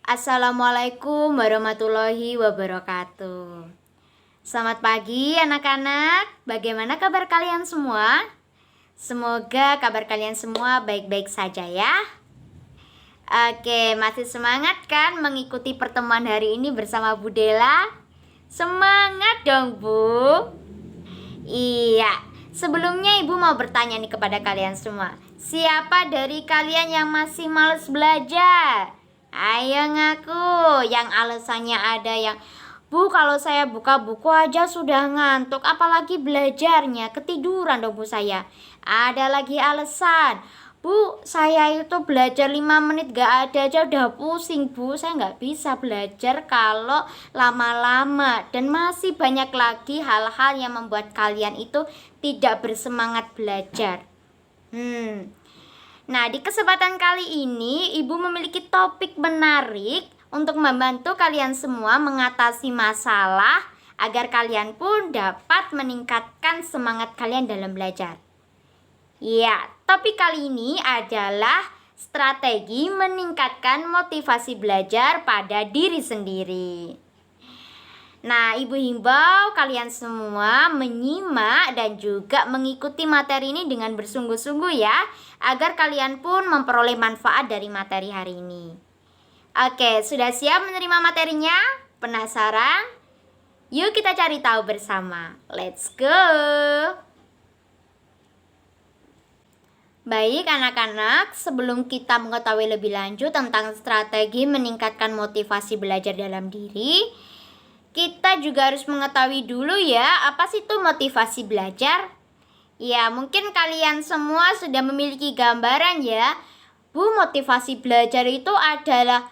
Assalamualaikum warahmatullahi wabarakatuh. Selamat pagi anak-anak. Bagaimana kabar kalian semua? Semoga kabar kalian semua baik-baik saja ya. Oke, masih semangat kan mengikuti pertemuan hari ini bersama Bu Dela? Semangat dong, Bu. Iya, sebelumnya Ibu mau bertanya nih kepada kalian semua. Siapa dari kalian yang masih males belajar? Ayo ngaku, yang alasannya ada yang Bu, kalau saya buka buku aja sudah ngantuk, apalagi belajarnya, ketiduran dong Bu saya. Ada lagi alasan, Bu, saya itu belajar 5 menit gak ada aja udah pusing Bu. Saya gak bisa belajar kalau lama-lama. Dan masih banyak lagi hal-hal yang membuat kalian itu tidak bersemangat belajar. Nah, di kesempatan kali ini Ibu memiliki topik menarik untuk membantu kalian semua mengatasi masalah agar kalian pun dapat meningkatkan semangat kalian dalam belajar. Ya, topik kali ini adalah strategi meningkatkan motivasi belajar pada diri sendiri. Nah, Ibu himbau kalian semua menyimak dan juga mengikuti materi ini dengan bersungguh-sungguh ya, agar kalian pun memperoleh manfaat dari materi hari ini. Oke, sudah siap menerima materinya? Penasaran? Yuk kita cari tahu bersama. Let's go! Baik anak-anak, sebelum kita mengetahui lebih lanjut tentang strategi meningkatkan motivasi belajar dalam diri, kita juga harus mengetahui dulu ya, apa sih itu motivasi belajar? Ya, mungkin kalian semua sudah memiliki gambaran ya. Bu, motivasi belajar itu adalah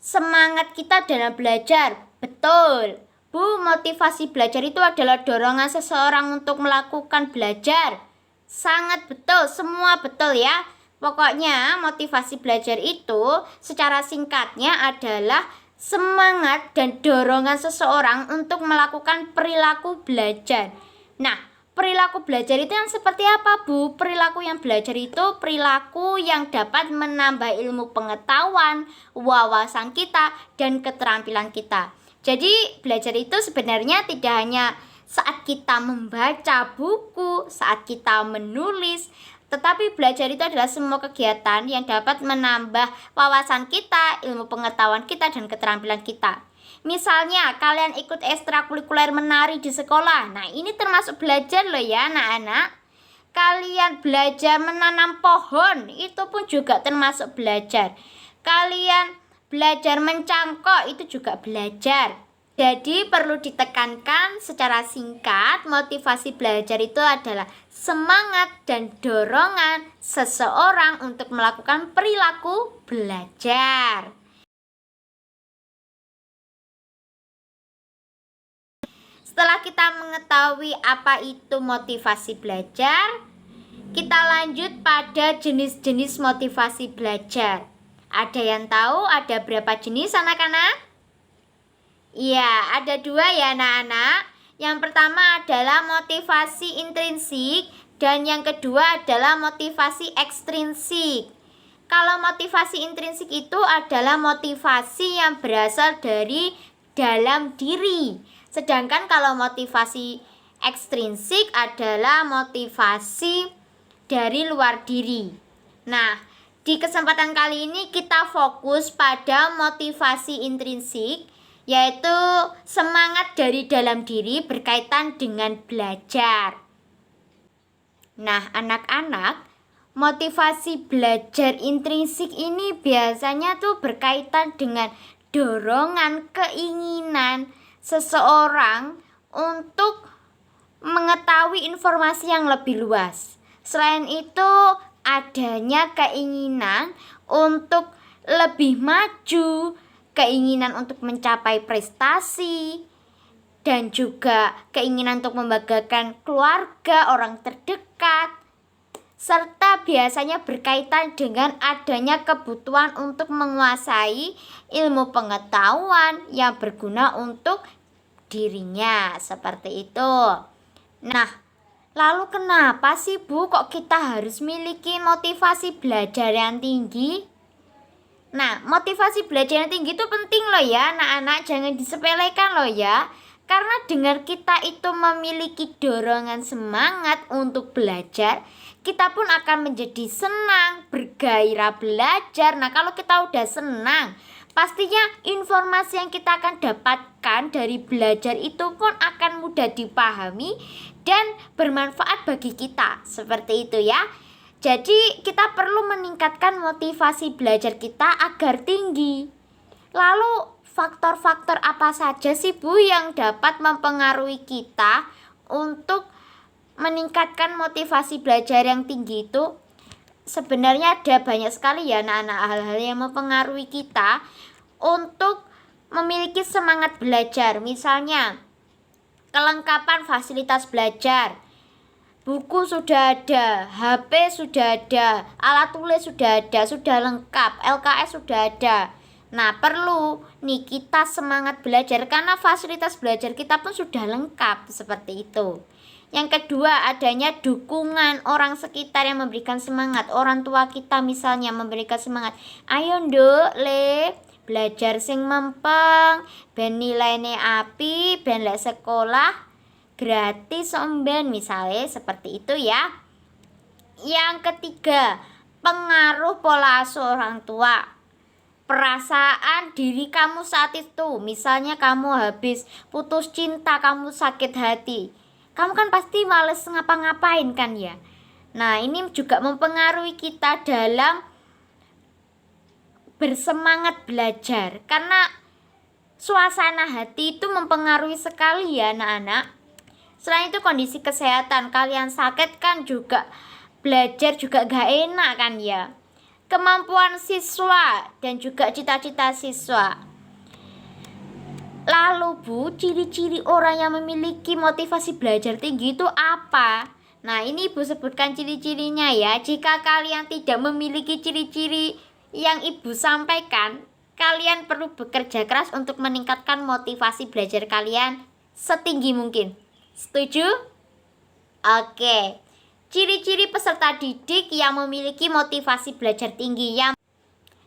semangat kita dalam belajar. Betul. Bu, motivasi belajar itu adalah dorongan seseorang untuk melakukan belajar. Sangat betul, semua betul ya. Pokoknya motivasi belajar itu secara singkatnya adalah semangat dan dorongan seseorang untuk melakukan perilaku belajar. Nah, perilaku belajar itu yang seperti apa, Bu? Perilaku yang belajar itu perilaku yang dapat menambah ilmu pengetahuan, wawasan kita, dan keterampilan kita. Jadi, belajar itu sebenarnya tidak hanya saat kita membaca buku, saat kita menulis, tetapi belajar itu adalah semua kegiatan yang dapat menambah wawasan kita, ilmu pengetahuan kita, dan keterampilan kita. Misalnya, kalian ikut ekstrakurikuler menari di sekolah. Nah, ini termasuk belajar loh ya anak-anak. Kalian belajar menanam pohon, itu pun juga termasuk belajar. Kalian belajar mencangkok, itu juga belajar. Jadi perlu ditekankan secara singkat, motivasi belajar itu adalah semangat dan dorongan seseorang untuk melakukan perilaku belajar. Setelah kita mengetahui apa itu motivasi belajar, kita lanjut pada jenis-jenis motivasi belajar. Ada yang tahu ada berapa jenis anak-anak? Iya, ada 2 ya anak-anak. Yang pertama adalah motivasi intrinsik dan yang kedua adalah motivasi ekstrinsik. Kalau motivasi intrinsik itu adalah motivasi yang berasal dari dalam diri. Sedangkan kalau motivasi ekstrinsik adalah motivasi dari luar diri. Nah, di kesempatan kali ini kita fokus pada motivasi intrinsik, yaitu semangat dari dalam diri berkaitan dengan belajar. Nah, anak-anak, motivasi belajar intrinsik ini biasanya tuh berkaitan dengan dorongan, keinginan seseorang untuk mengetahui informasi yang lebih luas. Selain itu, adanya keinginan untuk lebih maju, keinginan untuk mencapai prestasi, dan juga keinginan untuk membanggakan keluarga, orang terdekat, serta biasanya berkaitan dengan adanya kebutuhan untuk menguasai ilmu pengetahuan yang berguna untuk dirinya, seperti itu. Nah, lalu kenapa sih Bu kok kita harus miliki motivasi belajar yang tinggi? Nah, motivasi belajar yang tinggi itu penting loh ya, anak-anak, jangan disepelekan loh ya. Karena dengan kita itu memiliki dorongan semangat untuk belajar, kita pun akan menjadi senang, bergairah belajar. Nah, kalau kita udah senang, pastinya informasi yang kita akan dapatkan dari belajar itu pun akan mudah dipahami dan bermanfaat bagi kita. Seperti itu ya. Jadi kita perlu meningkatkan motivasi belajar kita agar tinggi. Lalu faktor-faktor apa saja sih Bu yang dapat mempengaruhi kita untuk meningkatkan motivasi belajar yang tinggi itu? Sebenarnya ada banyak sekali ya anak-anak hal-hal yang mempengaruhi kita untuk memiliki semangat belajar. Misalnya kelengkapan fasilitas belajar. Buku sudah ada, HP sudah ada, alat tulis sudah ada, sudah lengkap, LKS sudah ada. Nah, perlu nih kita semangat belajar karena fasilitas belajar kita pun sudah lengkap seperti itu. Yang kedua, adanya dukungan orang sekitar yang memberikan semangat. Orang tua kita misalnya memberikan semangat. Ayo nduk, le, belajar sing mempeng, ben nilaine api, ben lek sekolah gratis omben, misalnya seperti itu ya. Yang ketiga, pengaruh pola asuh orang tua. Perasaan diri kamu saat itu, misalnya kamu habis putus cinta, kamu sakit hati, kamu kan pasti males ngapa-ngapain kan ya. Nah, ini juga mempengaruhi kita dalam bersemangat belajar, karena suasana hati itu mempengaruhi sekali ya anak-anak. Selain itu kondisi kesehatan, kalian sakit kan juga belajar juga gak enak kan ya. Kemampuan siswa dan juga cita-cita siswa. Lalu Bu, ciri-ciri orang yang memiliki motivasi belajar tinggi itu apa? Nah, ini Ibu sebutkan ciri-cirinya ya. Jika kalian tidak memiliki ciri-ciri yang Ibu sampaikan, kalian perlu bekerja keras untuk meningkatkan motivasi belajar kalian setinggi mungkin. Setuju? Oke. Ciri-ciri peserta didik yang memiliki motivasi belajar tinggi.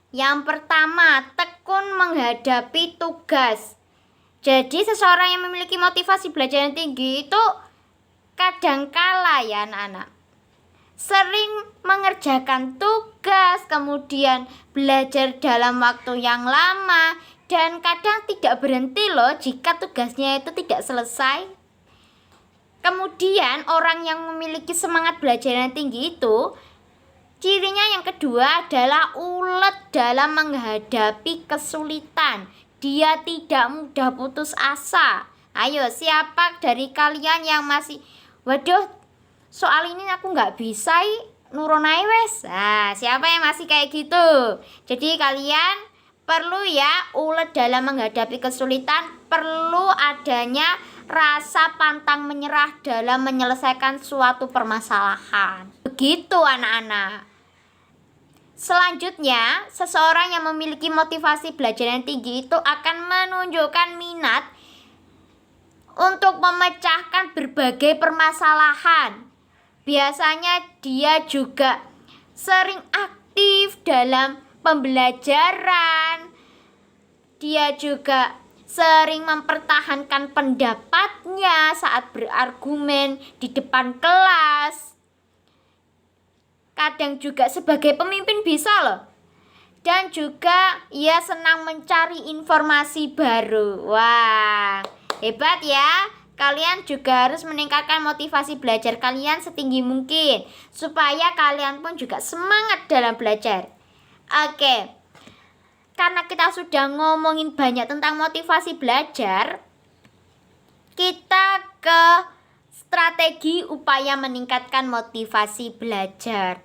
Yang pertama, tekun menghadapi tugas. Jadi seseorang yang memiliki motivasi belajar yang tinggi itu kadangkala ya anak-anak, sering mengerjakan tugas, kemudian belajar dalam waktu yang lama, dan kadang tidak berhenti loh jika tugasnya itu tidak selesai. Kemudian orang yang memiliki semangat belajar yang tinggi itu, cirinya yang kedua adalah ulet dalam menghadapi kesulitan. Dia tidak mudah putus asa. Ayo, siapa dari kalian yang masih, waduh, soal ini aku nggak bisa, nurun ae wes. Nah, siapa yang masih kayak gitu? Jadi kalian perlu ya ulet dalam menghadapi kesulitan, perlu adanya rasa pantang menyerah dalam menyelesaikan suatu permasalahan. Begitu anak-anak. Selanjutnya, seseorang yang memiliki motivasi belajar yang tinggi itu akan menunjukkan minat untuk memecahkan berbagai permasalahan. Biasanya dia juga sering aktif dalam pembelajaran. Dia juga sering mempertahankan pendapatnya saat berargumen di depan kelas. Kadang juga sebagai pemimpin bisa loh. Dan juga ia senang mencari informasi baru. Wah, hebat ya. Kalian juga harus meningkatkan motivasi belajar kalian setinggi mungkin, supaya kalian pun juga semangat dalam belajar. Oke. Karena kita sudah ngomongin banyak tentang motivasi belajar, kita ke strategi upaya meningkatkan motivasi belajar.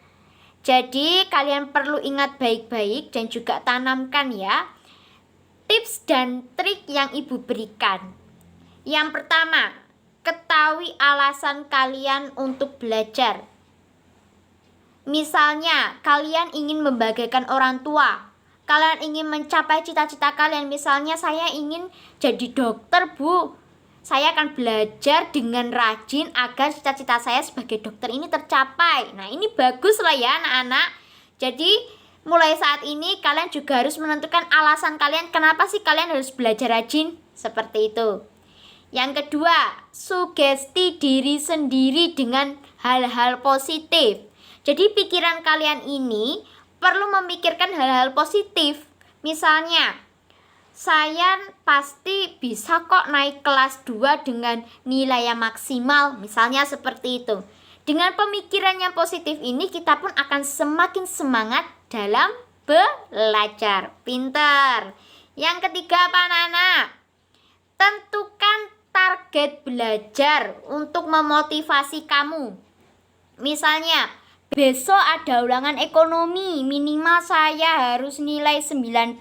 Jadi kalian perlu ingat baik-baik dan juga tanamkan ya tips dan trik yang Ibu berikan. Yang pertama, ketahui alasan kalian untuk belajar. Misalnya, kalian ingin membanggakan orang tua. Kalian ingin mencapai cita-cita kalian. Misalnya saya ingin jadi dokter, Bu. Saya akan belajar dengan rajin agar cita-cita saya sebagai dokter ini tercapai. Nah, ini bagus lah ya anak-anak. Jadi Mulai saat ini kalian juga harus menentukan alasan kalian kenapa sih kalian harus belajar rajin. Seperti itu. Yang kedua, sugesti diri sendiri dengan hal-hal positif. Jadi pikiran kalian ini perlu memikirkan hal-hal positif. Misalnya, saya pasti bisa kok naik kelas 2 dengan nilai yang maksimal. Misalnya seperti itu. Dengan pemikiran yang positif ini kita pun akan semakin semangat dalam belajar. Pintar. Yang ketiga apa anak-anak? Tentukan target belajar untuk memotivasi kamu. Misalnya, besok ada ulangan ekonomi, minimal saya harus nilai 90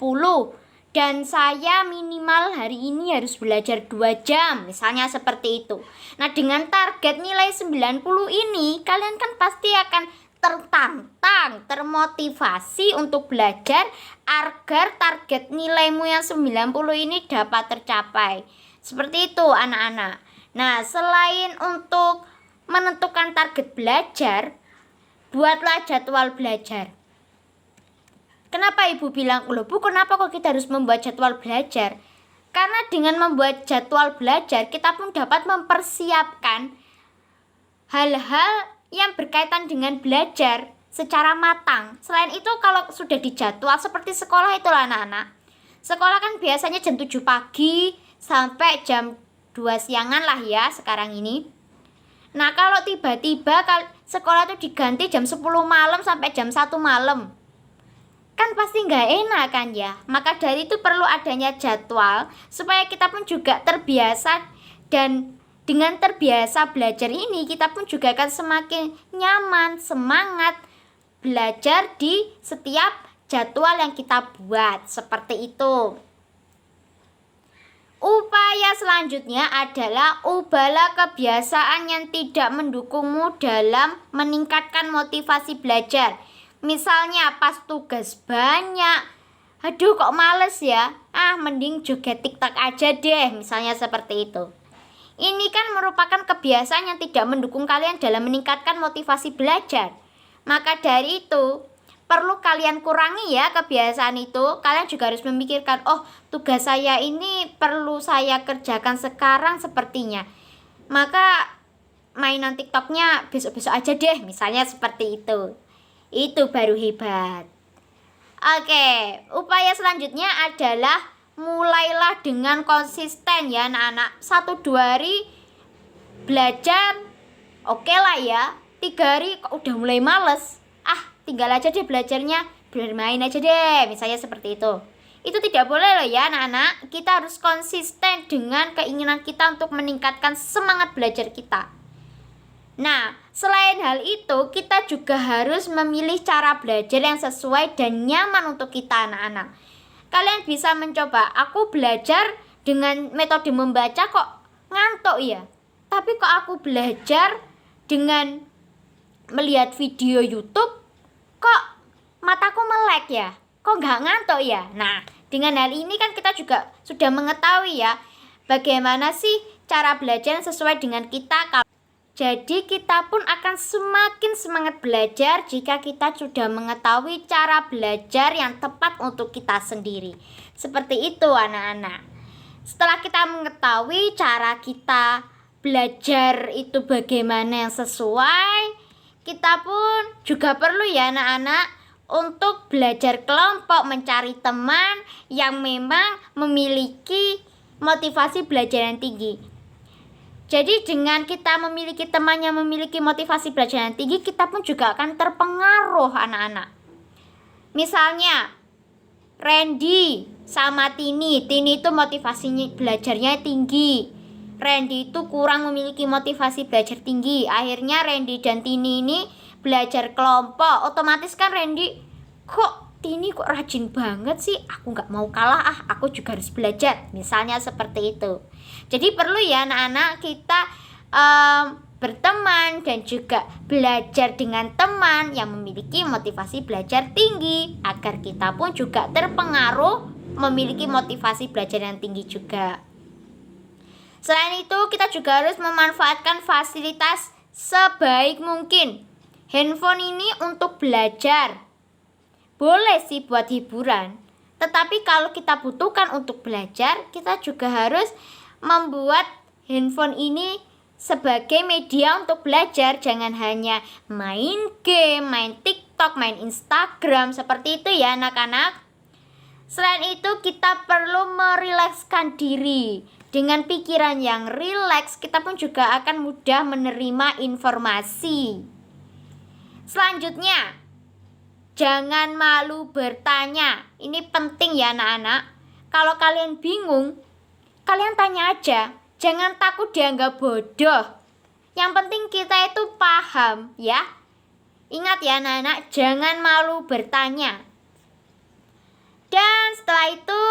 dan saya minimal hari ini harus belajar 2 jam, misalnya seperti itu. Nah, dengan target nilai 90 ini, kalian kan pasti akan tertantang, termotivasi untuk belajar agar target nilaimu yang 90 ini dapat tercapai. Seperti itu anak-anak. Nah, selain untuk menentukan target belajar, buatlah jadwal belajar. Kenapa ibu bilang, loh bu kenapa kok kita harus membuat jadwal belajar? Karena dengan membuat jadwal belajar, kita pun dapat mempersiapkan hal-hal yang berkaitan dengan belajar secara matang. Selain itu kalau sudah dijadwal seperti sekolah itulah anak-anak. Sekolah kan biasanya jam 7 pagi sampai jam 2 siangan lah ya sekarang ini. Nah kalau tiba-tiba sekolah itu diganti jam 10 malam sampai jam 1 malam, kan pasti nggak enak kan ya. Maka dari itu perlu adanya jadwal supaya kita pun juga terbiasa, dan dengan terbiasa belajar ini kita pun juga akan semakin nyaman, semangat belajar di setiap jadwal yang kita buat. Seperti itu. Upaya selanjutnya adalah ubahlah kebiasaan yang tidak mendukungmu dalam meningkatkan motivasi belajar. Misalnya pas tugas banyak, aduh kok males ya, mending joget TikTok aja deh, misalnya seperti itu. Ini kan merupakan kebiasaan yang tidak mendukung kalian dalam meningkatkan motivasi belajar. Maka dari itu, perlu kalian kurangi ya kebiasaan itu. Kalian juga harus memikirkan, oh tugas saya ini perlu saya kerjakan sekarang sepertinya. Maka mainan TikToknya besok-besok aja deh, misalnya seperti itu. Itu baru hebat. Oke, upaya selanjutnya adalah mulailah dengan konsisten ya anak-anak. 1-2 hari belajar oke lah ya. 3 hari kok udah mulai males, tinggal aja deh belajarnya, bermain aja deh, misalnya seperti itu. Itu tidak boleh loh ya anak-anak. Kita harus konsisten dengan keinginan kita untuk meningkatkan semangat belajar kita. Nah, selain hal itu, kita juga harus memilih cara belajar yang sesuai dan nyaman untuk kita anak-anak. Kalian bisa mencoba, aku belajar dengan metode membaca kok ngantuk ya. Tapi kok aku belajar dengan melihat video YouTube, kok mataku melek ya? Kok nggak ngantuk ya? Nah, dengan hal ini kan kita juga sudah mengetahui ya, bagaimana sih cara belajar yang sesuai dengan kita. Jadi kita pun akan semakin semangat belajar jika kita sudah mengetahui cara belajar yang tepat untuk kita sendiri. Seperti itu anak-anak. Setelah kita mengetahui cara kita belajar itu bagaimana yang sesuai, kita pun juga perlu ya anak-anak untuk belajar kelompok, mencari teman yang memang memiliki motivasi belajar yang tinggi. Jadi dengan kita memiliki teman yang memiliki motivasi belajar yang tinggi, kita pun juga akan terpengaruh anak-anak. Misalnya Randy sama Tini itu motivasinya belajarnya tinggi. Randy itu kurang memiliki motivasi belajar tinggi. Akhirnya Randy dan Tini ini belajar kelompok. Otomatis kan Randy, kok Tini kok rajin banget sih, aku gak mau kalah, aku juga harus belajar. Misalnya seperti itu. Jadi perlu ya anak-anak kita berteman dan juga belajar dengan teman yang memiliki motivasi belajar tinggi, agar kita pun juga terpengaruh memiliki motivasi belajar yang tinggi juga. Selain itu kita juga harus memanfaatkan fasilitas sebaik mungkin. Handphone ini untuk belajar, boleh sih buat hiburan. Tetapi kalau kita butuhkan untuk belajar, kita juga harus membuat handphone ini sebagai media untuk belajar. Jangan hanya main game, main TikTok, main Instagram, seperti itu ya anak-anak. Selain itu, kita perlu merilekskan diri. Dengan pikiran yang rileks, kita pun juga akan mudah menerima informasi. Selanjutnya, jangan malu bertanya. Ini penting ya anak-anak. Kalau kalian bingung, kalian tanya aja. Jangan takut dianggap bodoh. Yang penting kita itu paham ya. Ingat ya anak-anak, jangan malu bertanya. Dan setelah itu,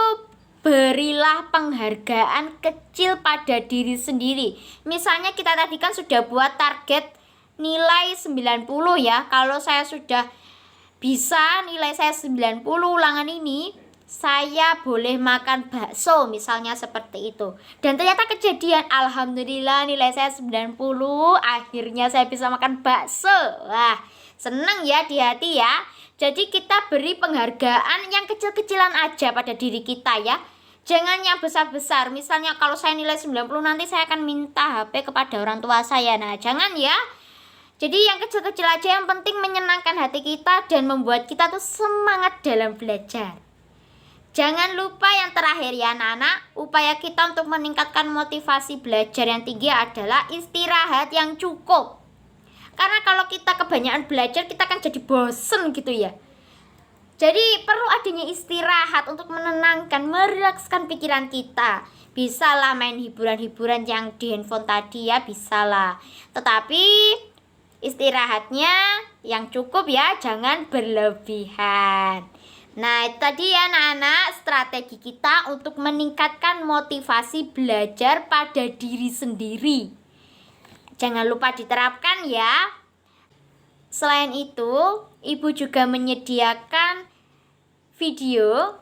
berilah penghargaan kecil pada diri sendiri. Misalnya kita tadi kan sudah buat target nilai 90 ya. Kalau saya sudah bisa nilai saya 90 ulangan ini, saya boleh makan bakso misalnya seperti itu. Dan ternyata kejadian, alhamdulillah nilai saya 90, akhirnya saya bisa makan bakso. Wah, seneng ya di hati ya. Jadi kita beri penghargaan yang kecil-kecilan aja pada diri kita ya. Jangan yang besar-besar. Misalnya kalau saya nilai 90 nanti saya akan minta HP kepada orang tua saya. Nah, jangan ya. Jadi yang kecil-kecil aja, yang penting menyenangkan hati kita dan membuat kita tuh semangat dalam belajar. Jangan lupa yang terakhir ya anak-anak, upaya kita untuk meningkatkan motivasi belajar yang tinggi adalah istirahat yang cukup. Karena kalau kita kebanyakan belajar, kita akan jadi bosen gitu ya. Jadi perlu adanya istirahat untuk menenangkan, merilekskan pikiran kita. Bisalah main hiburan-hiburan yang di handphone tadi ya, bisalah. Tetapi istirahatnya yang cukup ya, jangan berlebihan. Nah, itu tadi ya anak-anak strategi kita untuk meningkatkan motivasi belajar pada diri sendiri. Jangan lupa diterapkan ya. Selain itu, Ibu juga menyediakan video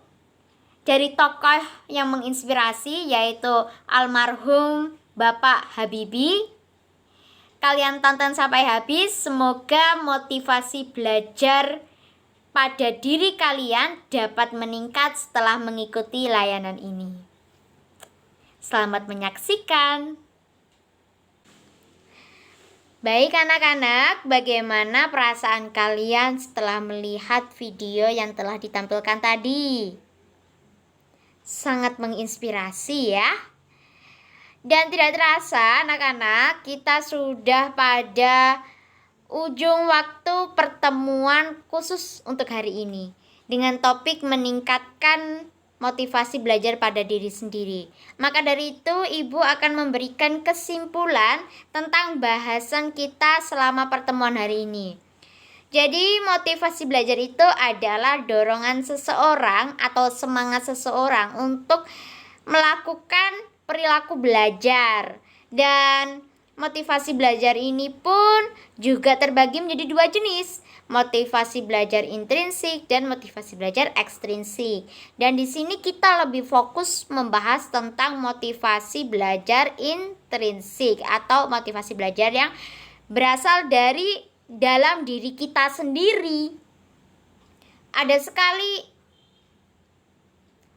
dari tokoh yang menginspirasi, yaitu almarhum Bapak Habibie. Kalian tonton sampai habis, semoga motivasi belajar pada diri kalian dapat meningkat setelah mengikuti layanan ini. Selamat menyaksikan. Baik anak-anak, bagaimana perasaan kalian setelah melihat video yang telah ditampilkan tadi? Sangat menginspirasi ya. Dan tidak terasa anak-anak, kita sudah pada ujung waktu pertemuan khusus untuk hari ini dengan topik meningkatkan motivasi belajar pada diri sendiri. Maka dari itu, Ibu akan memberikan kesimpulan tentang bahasan kita selama pertemuan hari ini. Jadi, motivasi belajar itu adalah dorongan seseorang atau semangat seseorang untuk melakukan perilaku belajar. Dan motivasi belajar ini pun juga terbagi menjadi dua jenis, motivasi belajar intrinsik dan motivasi belajar ekstrinsik. Dan di sini kita lebih fokus membahas tentang motivasi belajar intrinsik atau motivasi belajar yang berasal dari dalam diri kita sendiri.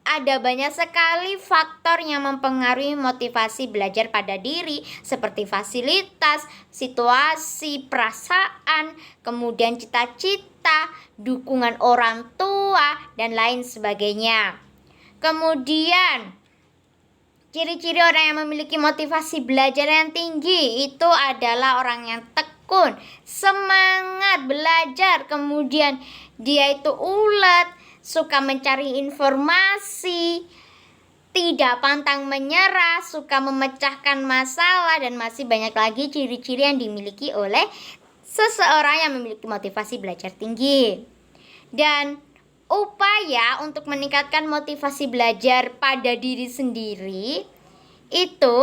Ada banyak sekali faktor yang mempengaruhi motivasi belajar pada diri, seperti fasilitas, situasi, perasaan, kemudian cita-cita, dukungan orang tua, dan lain sebagainya. Kemudian, ciri-ciri orang yang memiliki motivasi belajar yang tinggi itu adalah orang yang tekun, semangat belajar, kemudian dia itu ulet, suka mencari informasi, tidak pantang menyerah, suka memecahkan masalah, dan masih banyak lagi ciri-ciri yang dimiliki oleh seseorang yang memiliki motivasi belajar tinggi. Dan upaya untuk meningkatkan motivasi belajar pada diri sendiri itu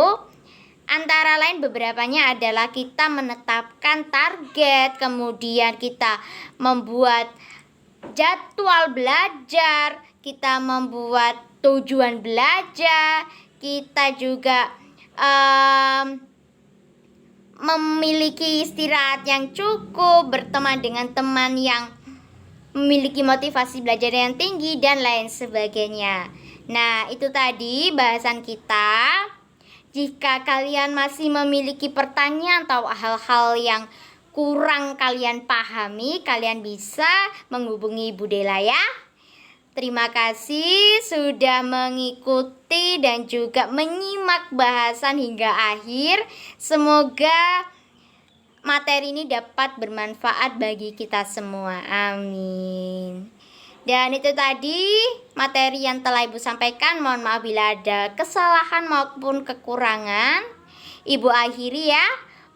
antara lain beberapanya adalah kita menetapkan target, kemudian kita membuat jadwal belajar, kita membuat tujuan belajar, kita juga memiliki istirahat yang cukup, berteman dengan teman yang memiliki motivasi belajar yang tinggi, dan lain sebagainya. Nah, itu tadi bahasan kita. Jika kalian masih memiliki pertanyaan atau hal-hal yang kurang kalian pahami, kalian bisa menghubungi Bu Dela ya. Terima kasih sudah mengikuti dan juga menyimak bahasan hingga akhir. Semoga materi ini dapat bermanfaat bagi kita semua. Amin. Dan itu tadi materi yang telah Ibu sampaikan. Mohon maaf bila ada kesalahan maupun kekurangan. Ibu akhiri ya.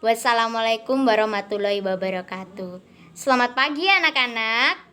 Wassalamualaikum warahmatullahi wabarakatuh. Selamat pagi anak-anak.